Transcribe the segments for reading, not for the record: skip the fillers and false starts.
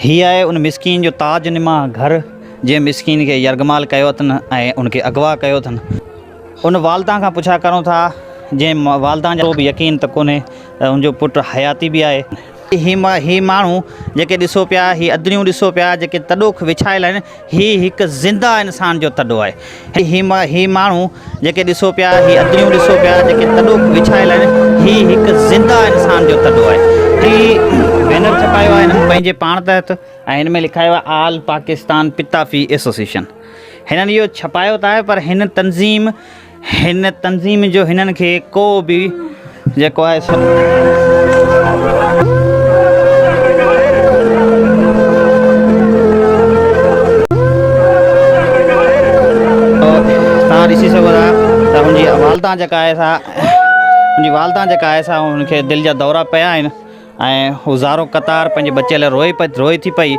ही आहे उन मिसकीन जो ताज निमा घर जे मिसकीन के यरगमाल कयो अथनि ऐं उनखे अगवा कयो अथनि। उन वालदा खां पुछा करूं था जंहिं वालदा जो बि यकीन त कोन्हे त उनजो पुटु हयाती बि आहे। ही माण्हू जेके ॾिसो पिया, ही अदरियूं ॾिसो पिया जेके तॾोख विछायल आहिनि, ही हिकु ज़िंदा इंसान जो तॾो आहे। ही माण्हू जेके ॾिसो पिया, ही अदरियूं ॾिसो पिया जेके तॾोख विछायल आहिनि, ही हिकु ज़िंदा इंसान जो तॾो आहे। ही बैनर छपायो आहे हिननि पंहिंजे पाण तहत ऐं हिन में लिखायो आहे आल पाकिस्तान पिताफ़ी एसोसिएशन। हिननि इहो छपायो त आहे पर हिन तंज़ीम जो हिननि खे को बि जेको आहे तव्हां ॾिसी सघो था त हुनजी वालदा जेका आहे सा हुनखे दिलि जा दौरा पिया आहिनि ऐं हू ज़ारो क़तार पंहिंजे बचे लाइ रोए थी पई।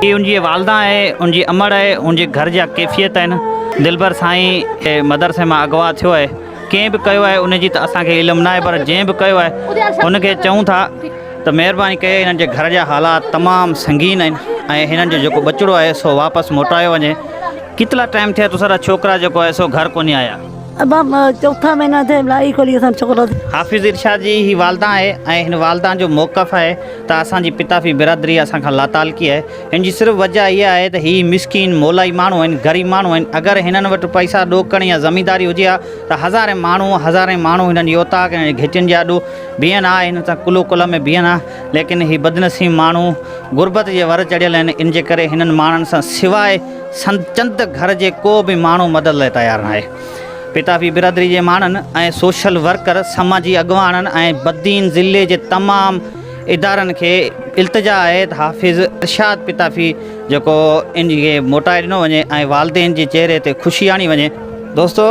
हीअ हुनजी वालदा आहे, हुनजी अमड़ आहे, हुनजे घर जा कैफ़ियत आहिनि। दिलबर साईं मदरसे मां अगवा थियो आहे। कंहिं बि कयो आहे उनजी त असांखे इल्मु न आहे, पर जंहिं बि कयो आहे हुनखे चऊं था त महिरबानी कयो हिननि जे घर जा हालात तमामु संगीन आहिनि ऐं हिननि जो जेको बचिड़ो आहे सो वापसि मोटायो वञे। केतिरा टाइम थिया तो सारा छोकिरा जेको आहे सो घर कोन्हे आया। अब चौथा महीना थे लाई खोली असां छोकिरो हाफ़िज़ इरशाद जी ही वालदा आहे ऐं हिन वालदा जो मौक़फ़ आहे त असांजी पिताफ़ी बिरादरी असांखां लातालकी आहे। हिन जी सिर्फ़ु वजह इहा आहे त ही मिसकीन मोलाई माण्हू आहिनि, ग़रीब माण्हू आहिनि। अगरि हिननि वटि पैसा ॾोकण या ज़मींदारी हुजे हा त हज़ारे माण्हू हिननि जो ताक़ हिन घिटियुनि जे आॾो बीहनि हा, हिन सां कुलो कुल में बीहनि हा। लेकिन ही बदनसीब माण्हू गुरबत जे वर चढ़ियल आहिनि। इन जे करे हिननि माण्हुनि सां सवाइ चंद घर जे को बि माण्हू मदद लाइ तयारु न आहे। पिताफ़ी बिरादरी जे माण्हुनि ऐं सोशल वर्कर, समाजी अॻवाननि ऐं बदीन ज़िले जे तमामु इदारनि खे इल्तिजा आहे त हाफ़िज़ इरशाद पिताफ़ी जेको इन खे मोटाए ॾिनो वञे ऐं वालदेन जे चेहरे ते ख़ुशी आणी वञे। दोस्तो,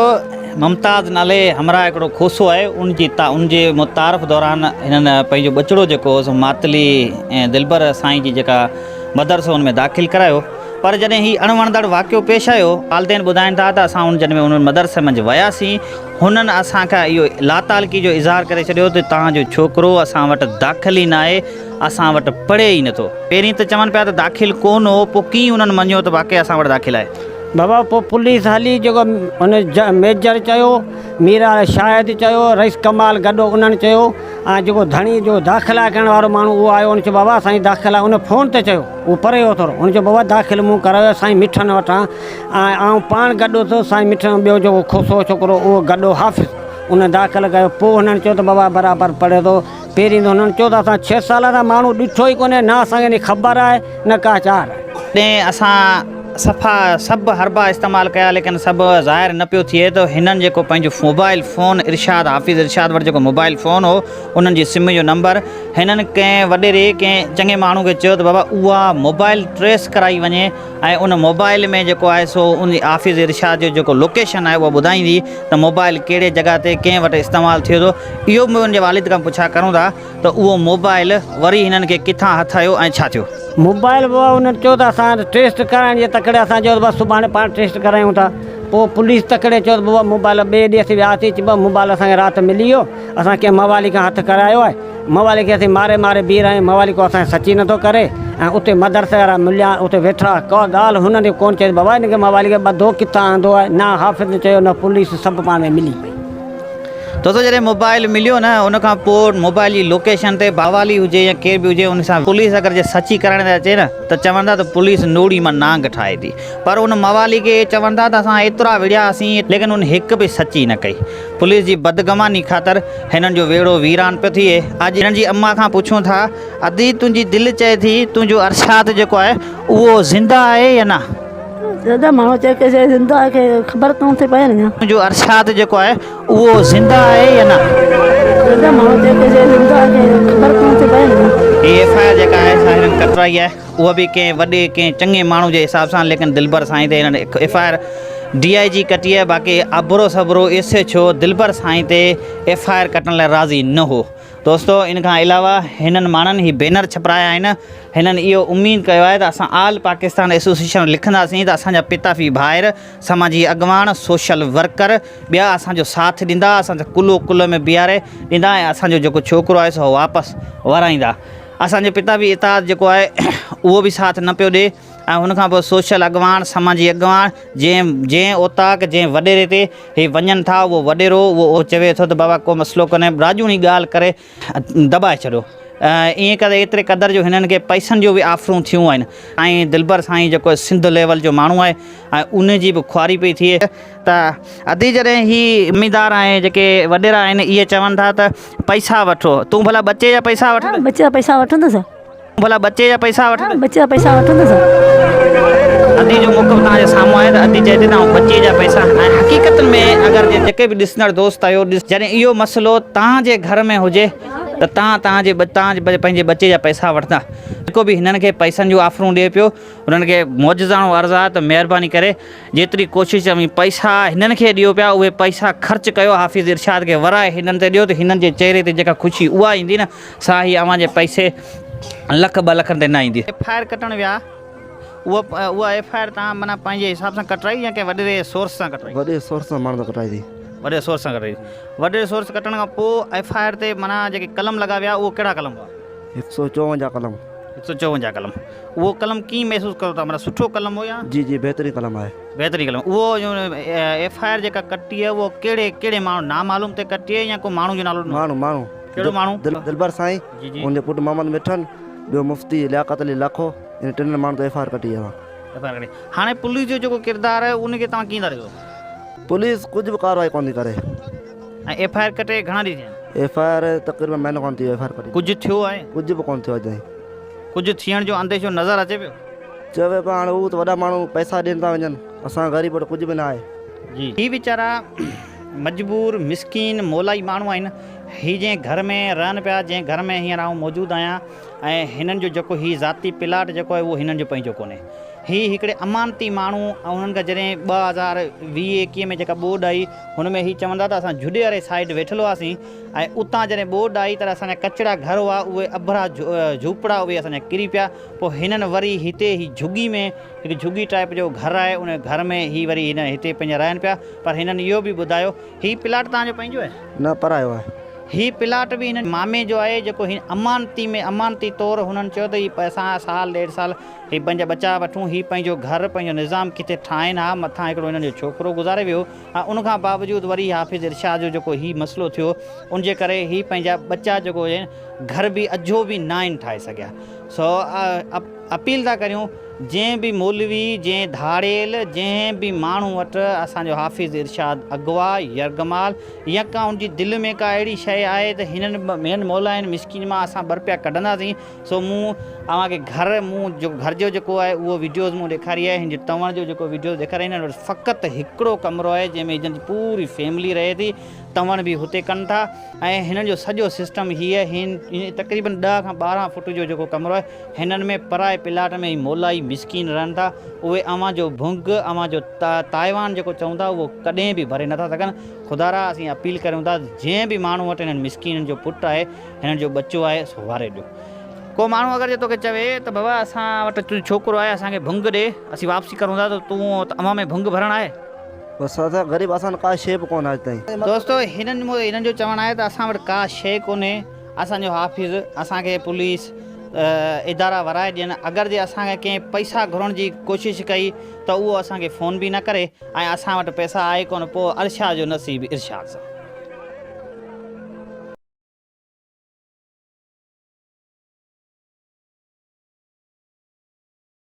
मुमताज़ नाले हमरा हिकिड़ो खोसो आहे, उनजे मुतारफ़ दौरान हिननि पंहिंजो बचिड़ो जेको मातली ऐं दिलबर साईं जी जेका मदरसो हुन में दाख़िल करायो। पर जॾहिं ही अणवणंदड़ वाक़ियो पेश आयो, वालदेन ॿुधाइनि था त असां जॾहिं उन मदरसे मंझि वियासीं, हुननि असांखां इहो लातालकी जो इज़हार करे छॾियो त तव्हांजो छोकिरो असां वटि दाख़िल ई न आहे, असां वटि पढ़े ई नथो। पहिरीं त चवनि पिया त दाख़िल कोन हो, पोइ कीअं उन्हनि मञियो त वाक़ई असां वटि दाख़िल आहे। बाबा पोइ पुलिस हली, जेको हुन मेजर चयो, मीरा शाहिद चयो, रईस कमाल गॾो उन्हनि चयो ऐं जेको धणी जो दाख़िला करण वारो माण्हू उहो आयो। उन चयो बाबा साईं दाख़िला, उन फ़ोन ते चयो, उहो परे हो थोरो। उन चयो बाबा दाख़िल मूं करायो, साईं मिठनि वठां ऐं पाण गॾो थियो साईं मिठनि। ॿियो जेको खोसो छोकिरो उहो गॾो हाफ़िज़, उन दाख़िल कयो। पोइ हुननि चयो त बाबा बराबरि पढ़े थो। पहिरीं त हुननि चयो त असां 6 साल खां माण्हू ॾिठो ई कोन्हे, न असांखे ख़बर आहे न का चार आहे। असां सभु हरबा इस्तेमालु कया, लेकिन सभु ज़ाहिर न पियो थिए। त हिननि जेको पंहिंजो मोबाइल फ़ोन हाफ़िज़ इरशाद वटि जेको मोबाइल फ़ोन हो, उन्हनि जी सिम जो नंबर हिननि कंहिं वॾेरे कंहिं चङे माण्हू खे चयो त बाबा उहा मोबाइल ट्रेस कराई वञे ऐं उन मोबाइल में जेको आहे सो उन हाफ़िज़ इरशाद जो जेको लोकेशन आहे उहा ॿुधाईंदी त मोबाइल कहिड़े जॻह ते कंहिं वटि इस्तेमालु थिए थो। इहो बि उनजे वालिद खां पुछा करूं था त उहो मोबाइल वरी हिननि खे किथां हथु आयो ऐं छा थियो। मोबाइल बाबा उन्हनि चयो त असां टेस्ट कराइण जे तकिड़े असां चयो त बसि सुभाणे पाण टेस्ट करायूं था। पोइ पुलिस तकिड़े चयो त बाबा मोबाइल ॿिए ॾींहुं असीं वियासीं, चइबो मोबाइल असांखे राति मिली वियो, असां कंहिं मवाली खां हथु करायो आहे। मवाली खे असीं मारे बीह रहिया, मवाली को असांखे सची नथो करे। ऐं उते मदरसे वारा मिलिया, उते वेठा, को ॻाल्हि हुननि कोन चई बाबा हिनखे मवाली खे ॿधो किथां आंदो आहे, न हाफ़िज़ चयो न पुलिस, सभु पाण में मिली पई। दोस्तो, जॾहिं मोबाइल मिलियो न, उनखां पोइ मोबाइल जी लोकेशन ते बावाली हुजे या केर बि हुजे, उन सां पुलिस अगरि जे सची करण ते अचे न त चवंदा त पुलिस नोड़ी मां नांग ठाहे थी। पर उन मवाली खे चवंदा त असां एतिरा विड़ियासीं, लेकिन उन हिकु बि सची न कई। पुलिस जी बदगमानी ख़ातिर हिननि जो वेड़ो वीरान पियो थिए। अॼु हिननि जी अम्मा खां पुछूं था, अदी तुंहिंजी दिलि चए थी तुंहिंजो अरशाद जेको आहे उहो ज़िंदा आहे या न? दादा माण्हू चए की ज़िंदा आहे, की ख़बर कोन थी पए न। तुंहिंजो अरशाद जेको आहे उहो ज़िंदा आहे या न? दादा माण्हू चए की ज़िंदा आहे, की ख़बर कोन थी पए न। ही एफ.आई.आर जेका आहे हिननि कतराई आहे, उहा बि कंहिं वॾे कंहिं चङे माण्हू जे हिसाब सां, लेकिन दिलबर साईं ते हिननि एफ.आई.आर DIG कटी आहे। बाक़ी अबरो सबरो SHO दिलबर साईं ते एफ.आई.आर कटण लाइ राज़ी न हो। दोस्तो, इन खां अलावा हिननि माण्हुनि ही बैनर छपराया आहिनि। हिननि इहो उमेदु कयो आहे त असां आल पाकिस्तान एसोसिएशन लिखंदासीं त असांजा पिताफ़ी भाइर, समाजी अॻवान, सोशल वर्कर ॿिया असांजो साथ ॾींदा, असांजा कुलो में बीहारे ॾींदा ऐं असांजो जेको छोकिरो आहे सो वापसि वराईंदा। असांजे पिता बि इताद जेको आहे उहो बि साथ न पियो ॾिए ऐं हुनखां पोइ सोशल अॻवान समाजी अॻवान जंहिं ओताक जंहिं वॾेरे ते हे वञनि था उहो वॾेरो उहो चवे थो त बाबा को मसइलो कोन्हे राजूनी ॻाल्हि करे दॿाए छॾियो ईअं करे एतिरे क़दुरु जो हिननि खे पैसनि जो बि ऑफरूं थियूं आहिनि ऐं दिलबर साईं जेको सिंध लेवल जो माण्हू आहे ऐं उन जी बि ख़्वारी पई थिए त अधी जॾहिं ही ज़मीदार ऐं जेके वॾेरा आहिनि इहे चवनि था त पैसा वठो तूं भला बचे जा पैसा वठ बच्चे जा पैसा वठंदुसि भला बचे जा पैसा वठ बच्चे जा पैसा वठंदुसि अधी जो मौक़ो तव्हांजे साम्हूं आहे त अधी चए थी तव्हां बचे जा पैसा ऐं हक़ीक़त में अगरि जेके बि ॾिसंदड़ दोस्त आहियो जॾहिं इहो मसइलो तव्हांजे घर में हुजे त तव्हांजे पंहिंजे बचे जा पैसा वठंदा जेको बि हिननि खे पैसनि जूं ऑफरूं ॾिए पियो हुननि खे मौजज़ाणो अर्ज़ु आहे त महिरबानी करे जेतिरी कोशिशि चवी पैसा हिननि खे ॾियो पिया उहे पैसा ख़र्च कयो हाफ़िज़ इरशाद खे वराए हिननि ते ॾियो त हिननि जे चहिरे ते जेका ख़ुशी उहा ईंदी न सा ही अव्हां जे पैसे लख ॿ लखनि ते न ईंदी एफ.आई.आर कटणु विया उहा एफ.आई.आर तव्हां माना पंहिंजे हिसाब सां कटराई या कंहिं वॾे सोर्स सां कटराई वॾे सोर्स सां माण्हू कटाई थी वॾे सोर्स सां कटराई वॾे सोर्स कटण खां पोइ एफ.आई.आर ते माना जेके कलम लॻा विया उहो कहिड़ा कलम हुआ 154 कलम 154 कलम उहो कलम कीअं महसूसु करो था माना सुठो कलम हो या जी जी बहितरीनु कलम आहे बहितरीनु कलम उहो एफ.आई.आर जेका कटी आहे उहो कहिड़े माण्हू नामालूम ते कटी आहे या को माण्हू जो नालो माण्हू कहिड़ो माण्हू दिलबर साईं जी जी उनजे पुटु मोहम्मद मिठन ॿियो मुफ़्ती लियाक़त अली लाखो इन टिनि माण्हुनि ते एफ.आई.आर कटी आहे एफ.आई.आर कटी हाणे पुलिस जो जेको किरदारु आहे उनखे तव्हां कीअं था ॾिसो पुलिस कुझु बि कार्रवाई कोन थी करे ऐं एफ.आई.आर कटे घणा ॾींहं थिया आहिनि एफ.आई.आर तक़रीबन महीनो कोन थी वियो एफ.आई.आर कटी कुझु थियो आहे कुझु बि कोन थियो अॼु ताईं कुझु थियण जो अंदेशो नज़र अचे पियो चवे पिया हाणे हू त वॾा माण्हू पैसा ॾियनि था वञनि असां ग़रीब वटि कुझु बि न आहे जी ही वीचारा मजबूर मिसकीन मोलाई माण्हू आहिनि ही जंहिं घर में रहनि पिया जंहिं घर में हींअर आउं मौजूदु आहियां ऐं हिननि जो जेको ही ज़ाती प्लाट जेको आहे उहो हिननि जो पंहिंजो कोन्हे ही हिकिड़े अमानती माण्हू ऐं उन्हनि खां जॾहिं 2020-21 में जेका ॿोॾि आई हुन में ही चवंदा त असां जुॾे वारे साइड वेठल हुआसीं ऐं उतां जॾहिं ॿोॾि आई त असांजा कचिड़ा घर हुआ उहे अभरा झूपड़ा उहे असांजा किरी पिया पोइ हिननि वरी हिते ही झुगी में हिकु झुगी टाइप जो घरु आहे उन घर में ही वरी हिन हिते पंहिंजा रहनि पिया पर हिननि इहो बि ॿुधायो ही प्लाट तव्हांजो पंहिंजो आहे न परायो आहे ही प्लाट बि हिन मामे जो आहे जेको हिन अमानती तौरु हुननि चयो त हीउ असां साल 1.5 साल ही पंहिंजा बचा वठूं ही पंहिंजो घरु पंहिंजो निज़ाम किथे ठाहिनि हा मथां हिकिड़ो हिननि जो छोकिरो गुज़ारे वियो ऐं उनखां बावजूदि वरी हाफ़िज़ इरशाद जो जेको ही मसइलो थियो उनजे करे ही पंहिंजा बचा जेको आहिनि घर बि अझो बि न आहिनि ठाहे सघिया सो अपील था करियूं जंहिं बि मौलवी जंहिं धाड़ेल जंहिं बि माण्हू वटि असांजो हाफ़िज़ इरशाद अगवा यरगमाल या का उनजी दिलि में का अहिड़ी शइ आहे त हिननि मौलाइनि मिसकिन मां असां ॿ रुपया कढंदासीं सो मूं तव्हांखे घर जो जेको आहे उहो वीडियोज़ मूं ॾेखारी आहे हिन जे तवण जो जेको वीडियोज़ ॾेखारे हिननि वटि फ़क़ति हिकिड़ो कमिरो आहे जंहिंमें हिननि जी पूरी फैमिली रहे थी तवण बि हुते कनि था ऐं हिननि जो सॼो सिस्टम हीअ हिन तक़रीबन 10 खां 12 फुट जो जेको कमिरो आहे हिननि में पराए प्लाट में मोलाई मिसकिन रहनि था उहे अव्हां जो भुंग अव्हां जो ताइवान जेको चऊं था उहो कॾहिं बि भरे नथा सघनि ख़ुदारा असीं अपील करियूं था जंहिं बि माण्हू वटि हिननि मिसकिननि जो पुटु आहे हिननि जो बचो आहे सो वारे ॾियो को माण्हू अगरि जे तोखे चवे त बाबा असां वटि तुंहिंजो छोकिरो आहे असांखे भुंग ॾे असीं वापसी करूं था त तूं अव्हां में भुंग भरणु आहे बसि असां ग़रीब असां का शइ बि कोन अॼु ताईं दोस्तो हिननि जो चवणु आहे त असां वटि का शइ कोन्हे असांजो हाफ़िज़ असांखे पुलिस इदारा वराए ॾियनि अगरि जे असांखे कंहिं पैसा घुरण जी कोशिशि कई त उहो असांखे फ़ोन बि न करे ऐं असां वटि पैसा आहे कोन पोइ इरशाद जो नसीबु इरशाद सां